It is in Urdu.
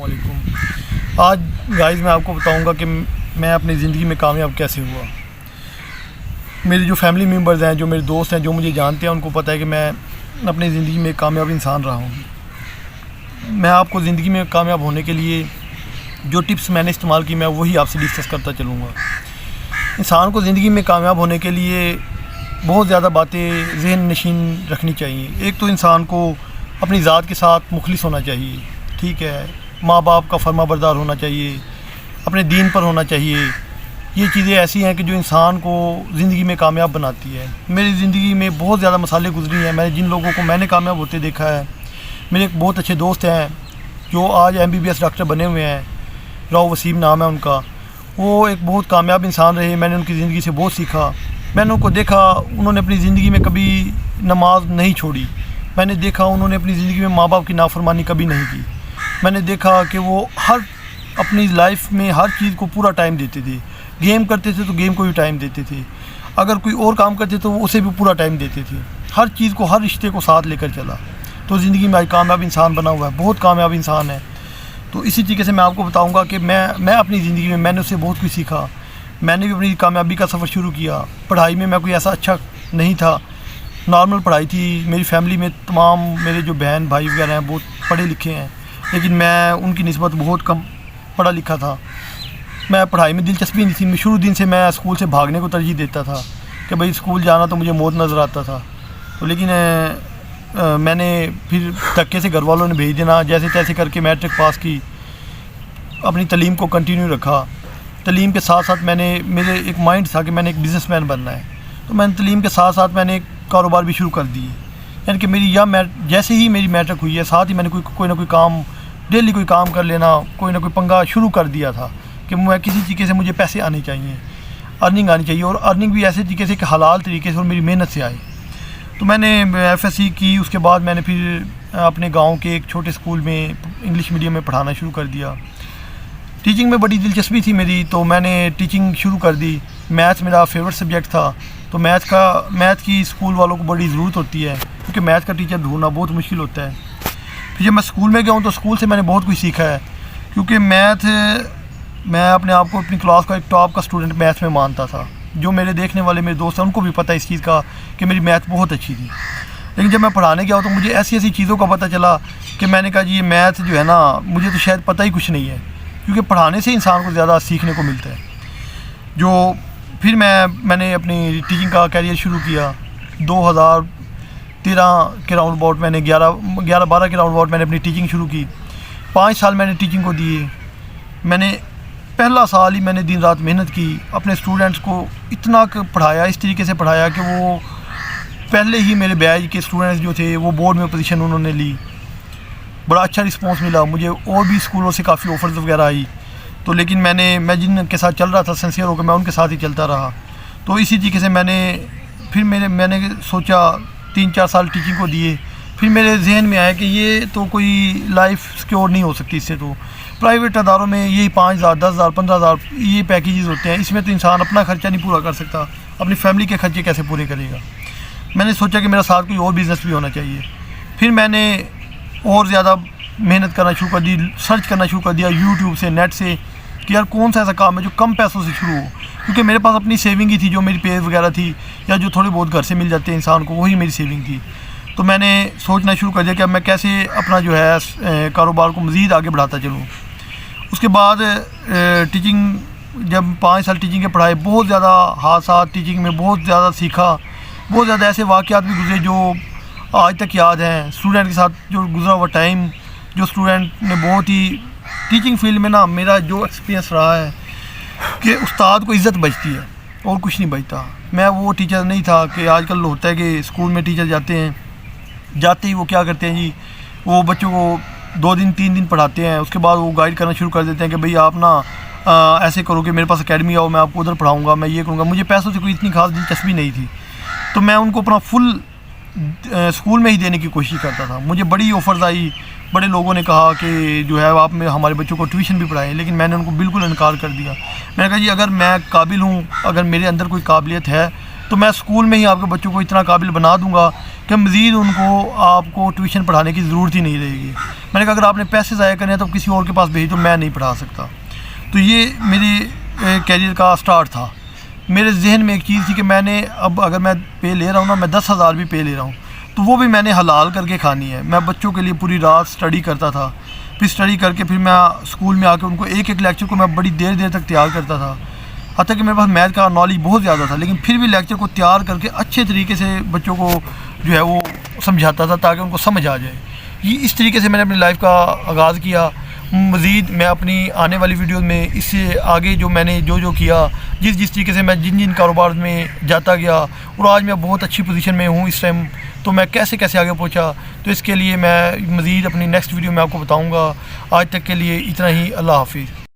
علیکم۔ آج گائز میں آپ کو بتاؤں گا کہ میں اپنی زندگی میں کامیاب کیسے ہوا۔ میری جو فیملی ممبرز ہیں، جو میرے دوست ہیں، جو مجھے جانتے ہیں، ان کو پتہ ہے کہ میں اپنی زندگی میں ایک کامیاب انسان رہا ہوں۔ میں آپ کو زندگی میں کامیاب ہونے کے لیے جو ٹپس میں نے استعمال کی میں وہی آپ سے ڈسکس کرتا چلوں گا۔ انسان کو زندگی میں کامیاب ہونے کے لیے بہت زیادہ باتیں ذہن نشین رکھنی چاہیے۔ ایک تو انسان کو اپنی ذات کے ساتھ مخلص ہونا چاہیے، ٹھیک ہے، ماں باپ کا فرما بردار ہونا چاہیے، اپنے دین پر ہونا چاہیے۔ یہ چیزیں ایسی ہیں کہ جو انسان کو زندگی میں کامیاب بناتی ہے۔ میری زندگی میں بہت زیادہ مسائل گزری ہیں۔ میں جن لوگوں کو میں نے کامیاب ہوتے دیکھا ہے، میرے ایک بہت اچھے دوست ہیں جو آج MBBS ڈاکٹر بنے ہوئے ہیں، راؤ وسیم نام ہے ان کا۔ وہ ایک بہت کامیاب انسان رہے۔ میں نے ان کی زندگی سے بہت سیکھا۔ میں نے ان کو دیکھا، انہوں نے اپنی زندگی میں کبھی نماز نہیں چھوڑی۔ میں نے دیکھا انہوں نے اپنی زندگی میں ماں باپ کی نافرمانی کبھی نہیں کی۔ میں نے دیکھا کہ وہ اپنی لائف میں ہر چیز کو پورا ٹائم دیتے تھے۔ گیم کرتے تھے تو گیم کو بھی ٹائم دیتے تھے، اگر کوئی اور کام کرتے تو وہ اسے بھی پورا ٹائم دیتے تھے۔ ہر چیز کو، ہر رشتے کو ساتھ لے کر چلا، تو زندگی میں آج کامیاب انسان بنا ہوا ہے، بہت کامیاب انسان ہے۔ تو اسی طریقے سے میں آپ کو بتاؤں گا کہ میں اپنی زندگی میں نے اس سے بہت کچھ سیکھا۔ میں نے بھی اپنی کامیابی کا سفر شروع کیا۔ پڑھائی میں کوئی ایسا اچھا نہیں تھا، نارمل پڑھائی تھی۔ میری فیملی میں تمام میرے جو بہن بھائی وغیرہ ہیں بہت پڑھے لکھے ہیں، لیکن میں ان کی نسبت بہت کم پڑھا لکھا تھا۔ میں پڑھائی میں دلچسپی نہیں تھی۔ شروع دن سے میں اسکول سے بھاگنے کو ترجیح دیتا تھا کہ بھائی اسکول جانا تو مجھے موت نظر آتا تھا۔ تو لیکن میں نے پھر دھکے سے گھر والوں نے بھیج دینا، جیسے تیسے کر کے میٹرک پاس کی، اپنی تعلیم کو کنٹینیو رکھا۔ تعلیم کے ساتھ ساتھ میرے ایک مائنڈ تھا کہ میں نے ایک بزنس مین بننا ہے، تو میں نے تعلیم کے ساتھ ساتھ میں نے ایک کاروبار بھی شروع کر دی۔ یعنی کہ جیسے ہی میری میٹرک ہوئی ہے، ساتھ ہی میں نے کوئی نہ کوئی کام، ڈیلی کوئی کام کر لینا، کوئی نہ کوئی پنگا شروع کر دیا تھا کہ میں کسی طریقے سے مجھے پیسے آنے چاہیے، ارننگ آنی چاہیے، اور ارننگ بھی ایسے طریقے سے کہ حلال طریقے سے اور میری محنت سے آئے۔ تو میں نے FSC کی۔ اس کے بعد میں نے پھر اپنے گاؤں کے ایک چھوٹے اسکول میں انگلش میڈیم میں پڑھانا شروع کر دیا۔ ٹیچنگ میں بڑی دلچسپی تھی میری، تو میں نے ٹیچنگ شروع کر دی۔ میتھس میرا فیورٹ سبجیکٹ تھا، تو میتھ کی اسکول والوں کو بڑی ضرورت ہوتی ہے، کیونکہ میتھ کا ٹیچر ڈھونڈنا بہت مشکل ہوتا ہے۔ پھر جب میں اسکول میں گیا ہوں تو اسکول سے میں نے بہت کچھ سیکھا ہے، کیونکہ میں اپنے آپ کو اپنی کلاس کا ایک ٹاپ کا اسٹوڈنٹ میتھ میں مانتا تھا۔ جو میرے دیکھنے والے میرے دوست ہیں ان کو بھی پتہ ہے اس چیز کا کہ میری میتھ بہت اچھی تھی۔ لیکن جب میں پڑھانے گیا تو مجھے ایسی چیزوں کا پتہ چلا کہ میں نے کہا جی یہ میتھ جو ہے نا، مجھے تو شاید پتہ ہی کچھ نہیں ہے، کیونکہ پڑھانے سے انسان کو زیادہ سیکھنے کو ملتا ہے۔ پھر میں نے اپنی ٹیچنگ کا کیریئر شروع کیا۔ 2013 کے راؤنڈ اباؤٹ میں نے 11-12 کے راؤنڈ اباؤٹ میں نے اپنی ٹیچنگ شروع کی۔ 5 سال میں نے ٹیچنگ کو دیے۔ میں نے پہلا سال ہی میں نے دن رات محنت کی، اپنے اسٹوڈنٹس کو اتنا پڑھایا، اس طریقے سے پڑھایا کہ وہ پہلے ہی میرے بیچ کے اسٹوڈنٹس جو تھے وہ بورڈ میں پوزیشن انہوں نے لی۔ بڑا اچھا رسپانس ملا مجھے، اور بھی اسکولوں سے کافی آفرز وغیرہ آئی۔ تو لیکن میں جن کے ساتھ چل رہا تھا سنسیئر ہو کے، میں ان کے ساتھ ہی چلتا رہا۔ تو اسی طریقے سے میں نے سوچا 3-4 سال ٹیچنگ کو دیے۔ پھر میرے ذہن میں آیا کہ یہ تو کوئی لائف سیکیور نہیں ہو سکتی اس سے، تو پرائیویٹ اداروں میں یہی 5,000 10,000 15,000 یہ پیکیجز ہوتے ہیں، اس میں تو انسان اپنا خرچہ نہیں پورا کر سکتا، اپنی فیملی کے خرچے کیسے پورے کرے گا۔ میں نے سوچا کہ میرا ساتھ کوئی اور بزنس بھی ہونا چاہیے۔ پھر میں نے اور زیادہ محنت کرنا شروع کر دی، سرچ کرنا شروع کر دیا یوٹیوب سے، نیٹ سے، کہ یار کون سا ایسا کام ہے جو کم پیسوں سے شروع ہو، کیونکہ میرے پاس اپنی سیونگ ہی تھی، جو میری پے وغیرہ تھی یا جو تھوڑے بہت گھر سے مل جاتے ہیں انسان کو، وہی میری سیونگ تھی۔ تو میں نے سوچنا شروع کر دیا کہ اب میں کیسے اپنا جو ہے کاروبار کو مزید آگے بڑھاتا چلوں۔ اس کے بعد ٹیچنگ، جب 5 سال ٹیچنگ کے پڑھائے، بہت زیادہ حادثات ٹیچنگ میں، بہت زیادہ سیکھا، بہت زیادہ ایسے واقعات بھی گزرے جو آج تک یاد ہیں۔ اسٹوڈنٹ کے ساتھ جو گزرا ہوا ٹائم، جو اسٹوڈنٹ نے بہت ہی ٹیچنگ فیلڈ میں نا، میرا جو ایکسپیرینس رہا ہے کہ استاد کو عزت بچتی ہے اور کچھ نہیں بچتا۔ میں وہ ٹیچر نہیں تھا کہ آج کل ہوتا ہے کہ اسکول میں ٹیچر جاتے ہی وہ کیا کرتے ہیں جی، وہ بچوں کو 2 دن 3 دن پڑھاتے ہیں، اس کے بعد وہ گائیڈ کرنا شروع کر دیتے ہیں کہ بھئی آپ نا ایسے کرو کہ میرے پاس اکیڈمی آؤ، میں آپ کو ادھر پڑھاؤں گا، میں یہ کروں گا۔ مجھے پیسوں سے کوئی اتنی خاص دلچسپی نہیں تھی، تو میں ان کو اپنا فل اسکول میں ہی دینے کی کوشش کرتا تھا۔ مجھے بڑی آفرز آئی، بڑے لوگوں نے کہا کہ جو ہے آپ ہمارے بچوں کو ٹیوشن بھی پڑھائیں، لیکن میں نے ان کو بالکل انکار کر دیا۔ میں نے کہا جی اگر میں قابل ہوں، اگر میرے اندر کوئی قابلیت ہے تو میں اسکول میں ہی آپ کے بچوں کو اتنا قابل بنا دوں گا کہ مزید ان کو آپ کو ٹیوشن پڑھانے کی ضرورت ہی نہیں رہے گی. میں نے کہا اگر آپ نے پیسے ضائع کرنے ہیں تو کسی اور کے پاس بھیج دو, میں نہیں پڑھا سکتا. تو یہ میری کیریئر کا سٹارٹ تھا. میرے ذہن میں ایک چیز تھی کہ میں نے اب اگر میں پے لے رہا ہوں نا, میں 10,000 بھی پے لے رہا ہوں تو وہ بھی میں نے حلال کر کے کھانی ہے. میں بچوں کے لیے پوری رات سٹڈی کرتا تھا, پھر اسٹڈی کر کے پھر میں اسکول میں آ کے ان کو ایک ایک لیکچر کو میں بڑی دیر تک تیار کرتا تھا. حتیٰ کہ میرے پاس میتھ کا نالج بہت زیادہ تھا, لیکن پھر بھی لیکچر کو تیار کر کے اچھے طریقے سے بچوں کو جو ہے وہ سمجھاتا تھا تاکہ ان کو سمجھ آ جائے. یہ اس طریقے سے میں نے اپنی لائف کا آغاز کیا. مزید میں اپنی آنے والی ویڈیوز میں اس سے آگے جو میں نے جو کیا, جس طریقے سے میں جن کاروبار میں جاتا گیا اور آج میں بہت اچھی پوزیشن میں ہوں اس ٹائم, تو میں کیسے آگے پہنچا, تو اس کے لیے میں مزید اپنی نیکسٹ ویڈیو میں آپ کو بتاؤں گا. آج تک کے لیے اتنا ہی. اللہ حافظ.